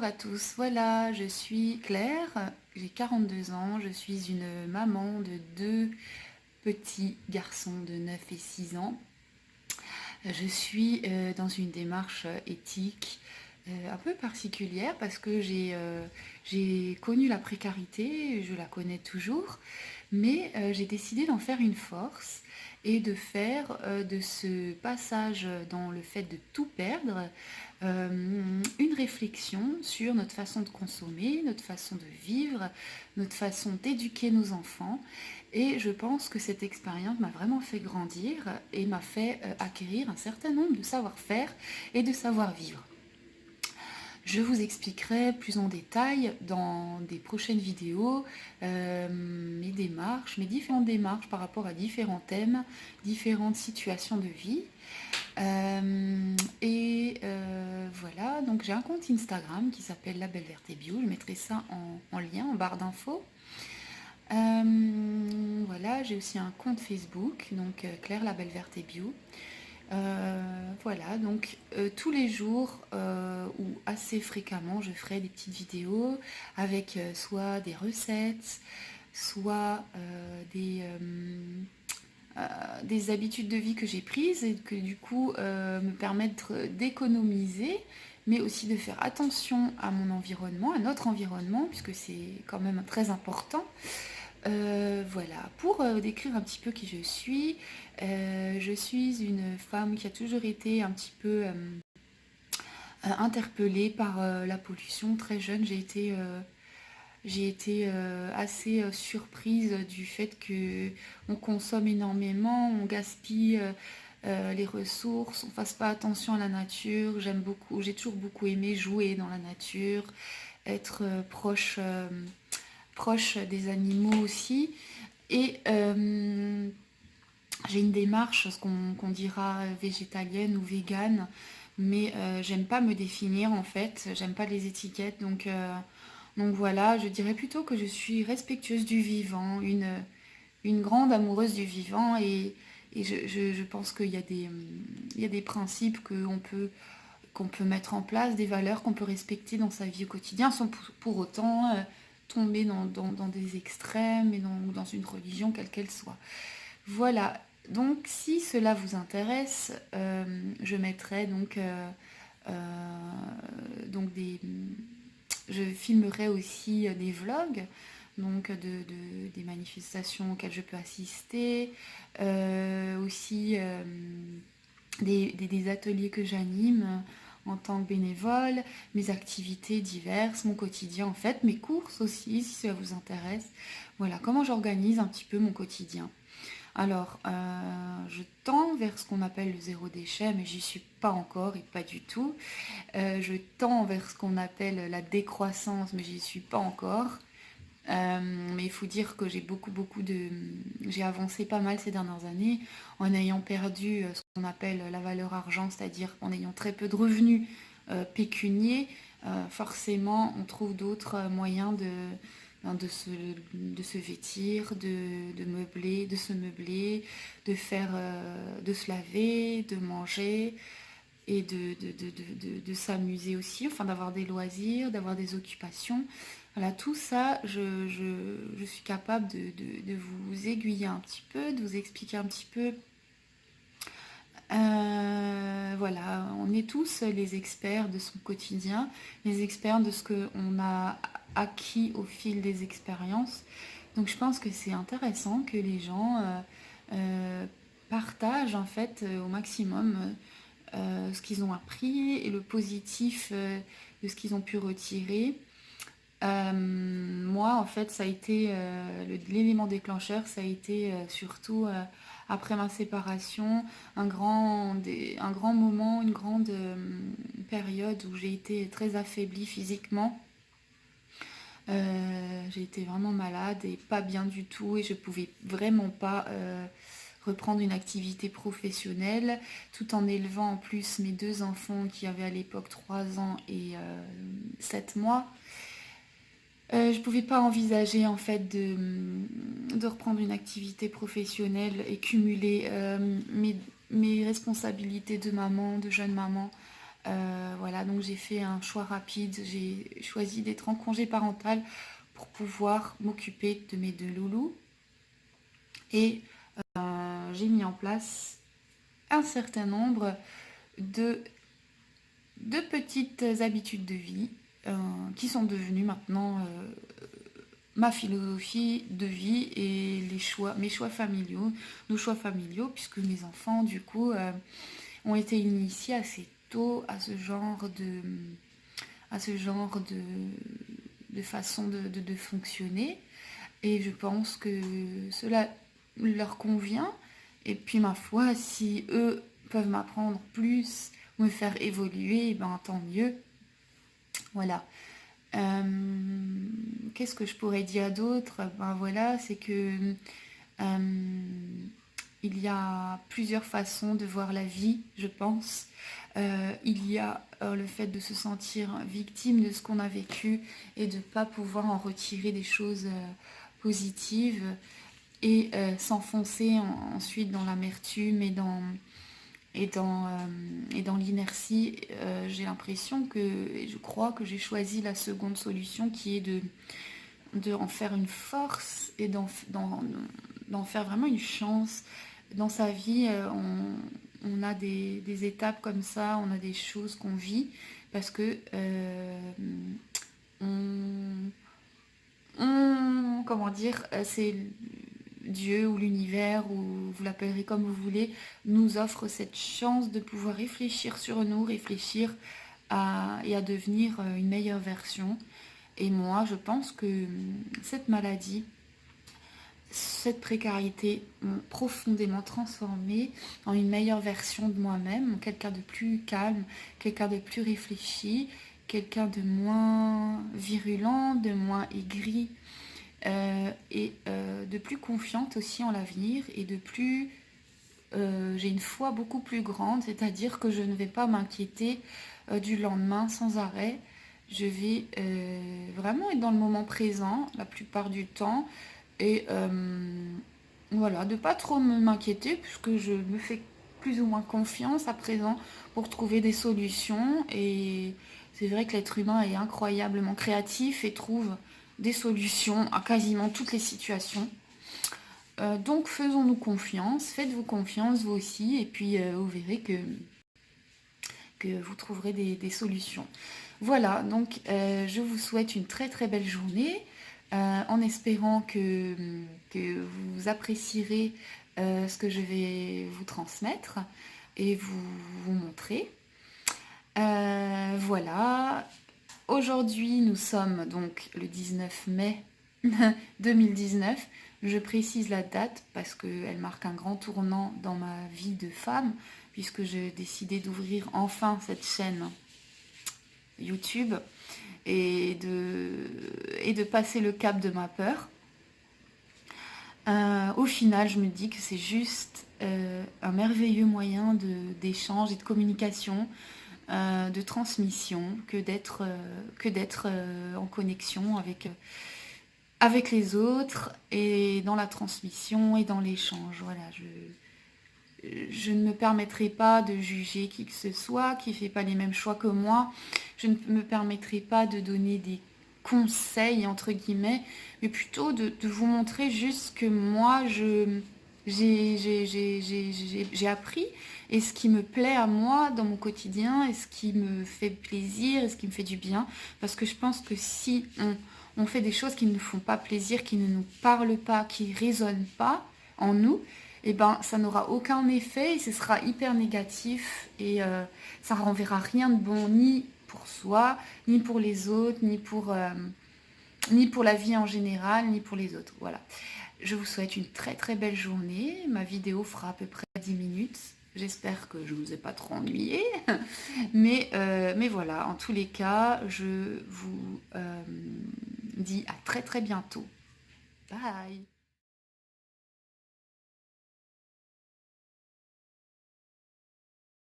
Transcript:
Bonjour à tous, voilà, je suis Claire, j'ai 42 ans, je suis une maman de deux petits garçons de 9 et 6 ans. Je suis dans une démarche éthique un peu particulière parce que j'ai connu la précarité, je la connais toujours, mais j'ai décidé d'en faire une force et de faire de ce passage dans le fait de tout perdre une réflexion sur notre façon de consommer, notre façon de vivre, notre façon d'éduquer nos enfants. Et je pense que cette expérience m'a vraiment fait grandir et m'a fait acquérir un certain nombre de savoir-faire et de savoir-vivre. Je vous expliquerai plus en détail dans des prochaines vidéos mes différentes démarches par rapport à différents thèmes, différentes situations de vie. Voilà, donc j'ai un compte Instagram qui s'appelle La Belle Verte et Bio, je mettrai ça en lien en barre d'infos. Voilà, j'ai aussi un compte Facebook, donc Claire La Belle Verte et Bio. Voilà, donc tous les jours ou assez fréquemment, je ferai des petites vidéos avec soit des recettes, soit des habitudes de vie que j'ai prises et que du coup me permettent d'économiser, mais aussi de faire attention à mon environnement, à notre environnement, puisque c'est quand même très important. Voilà, pour décrire un petit peu qui je suis une femme qui a toujours été un petit peu interpellée par la pollution. Très jeune, j'ai été assez surprise du fait que on consomme énormément, on gaspille les ressources, on fasse pas attention à la nature. J'aime beaucoup, j'ai toujours beaucoup aimé jouer dans la nature, être proche des animaux aussi. Et j'ai une démarche, ce qu'on dira végétalienne ou végane, mais j'aime pas me définir en fait, j'aime pas les étiquettes, donc voilà, je dirais plutôt que je suis respectueuse du vivant, une grande amoureuse du vivant, et je pense qu'il y a il y a des principes qu'on peut mettre en place, des valeurs qu'on peut respecter dans sa vie au quotidien sans pour autant tomber dans des extrêmes et dans une religion quelle qu'elle soit. Voilà, donc si cela vous intéresse, je mettrai donc je filmerai aussi des vlogs, donc des manifestations auxquelles je peux assister, aussi des ateliers que j'anime en tant que bénévole, mes activités diverses, mon quotidien en fait, mes courses aussi si cela vous intéresse. Voilà, comment j'organise un petit peu mon quotidien. Alors, je tends vers ce qu'on appelle le zéro déchet, mais j'y suis pas encore et pas du tout. Je tends vers ce qu'on appelle la décroissance, mais j'y suis pas encore. Mais il faut dire que j'ai avancé pas mal ces dernières années en ayant perdu ce qu'on appelle la valeur argent, c'est-à-dire en ayant très peu de revenus pécuniers. Forcément, on trouve d'autres moyens hein, de se vêtir, de se meubler, de se laver, de manger et de s'amuser aussi, enfin d'avoir des loisirs, d'avoir des occupations. Voilà, tout ça, je suis capable de vous aiguiller un petit peu, de vous expliquer un petit peu. Voilà, on est tous les experts de son quotidien, les experts de ce qu'on a acquis au fil des expériences. Donc je pense que c'est intéressant que les gens partagent en fait au maximum ce qu'ils ont appris et le positif de ce qu'ils ont pu retirer. Moi, en fait, ça a été l'élément déclencheur, ça a été surtout après ma séparation, un grand moment, une grande période où j'ai été très affaiblie physiquement. J'ai été vraiment malade et pas bien du tout et je pouvais vraiment pas reprendre une activité professionnelle tout en élevant en plus mes deux enfants qui avaient à l'époque 3 ans et 7 mois. Je ne pouvais pas envisager en fait de reprendre une activité professionnelle et cumuler mes responsabilités de maman, de jeune maman, Voilà, donc j'ai fait un choix rapide. J'ai choisi d'être en congé parental pour pouvoir m'occuper de mes deux loulous. Et j'ai mis en place un certain nombre de, de petites habitudes de vie qui sont devenues maintenant ma philosophie de vie et mes choix familiaux, nos choix familiaux, puisque mes enfants, du coup, ont été initiés assez tôt à ce genre de façon de fonctionner. Et je pense que cela leur convient. Et puis, ma foi, si eux peuvent m'apprendre plus, me faire évoluer, ben tant mieux. Voilà. Qu'est-ce que je pourrais dire d'autre? Ben voilà, c'est que il y a plusieurs façons de voir la vie, je pense. Il y a le fait de se sentir victime de ce qu'on a vécu et de ne pas pouvoir en retirer des choses positives et s'enfoncer ensuite dans l'amertume et dans l'inertie. J'ai l'impression et je crois que j'ai choisi la seconde solution qui est de en faire une force et d'en faire vraiment une chance. Dans sa vie, on a des étapes comme ça, on a des choses qu'on vit parce que comment dire, c'est Dieu ou l'univers, ou vous l'appellerez comme vous voulez, nous offre cette chance de pouvoir réfléchir sur nous, réfléchir et à devenir une meilleure version. Et moi, je pense que cette maladie, cette précarité m'ont profondément transformée en une meilleure version de moi-même, en quelqu'un de plus calme, quelqu'un de plus réfléchi, quelqu'un de moins virulent, de moins aigri, et de plus confiante aussi en l'avenir et de plus... j'ai une foi beaucoup plus grande, c'est-à-dire que je ne vais pas m'inquiéter du lendemain sans arrêt. Je vais vraiment être dans le moment présent la plupart du temps et voilà, de pas trop m'inquiéter puisque je me fais plus ou moins confiance à présent pour trouver des solutions. Et c'est vrai que l'être humain est incroyablement créatif et trouve des solutions à quasiment toutes les situations. Donc faisons-nous confiance, faites-vous confiance vous aussi, et puis vous verrez que vous trouverez des solutions. Voilà, donc je vous souhaite une très très belle journée, en espérant que vous apprécierez ce que je vais vous transmettre et vous montrer. Voilà, aujourd'hui nous sommes donc le 19 mai 2019. Je précise la date parce qu'elle marque un grand tournant dans ma vie de femme, puisque j'ai décidé d'ouvrir enfin cette chaîne YouTube et de passer le cap de ma peur. Au final, je me dis que c'est juste un merveilleux moyen d'échange et de communication, de transmission, que d'être en connexion avec les autres et dans la transmission et dans l'échange. Voilà, je ne me permettrai pas de juger qui que ce soit qui ne fait pas les mêmes choix que moi. Je ne me permettrai pas de donner des conseils, entre guillemets, mais plutôt de vous montrer juste que moi, j'ai appris et ce qui me plaît à moi dans mon quotidien et ce qui me fait plaisir et ce qui me fait du bien. Parce que je pense que si on fait des choses qui ne nous font pas plaisir, qui ne nous parlent pas, qui ne résonnent pas en nous, et ben ça n'aura aucun effet et ce sera hyper négatif et ça ne renverra rien de bon ni pour soi, ni pour les autres, ni pour la vie en général, ni pour les autres. Voilà. Je vous souhaite une très très belle journée. Ma vidéo fera à peu près 10 minutes. J'espère que je ne vous ai pas trop ennuyé. Mais voilà, en tous les cas, je vous dis à très très bientôt. Bye!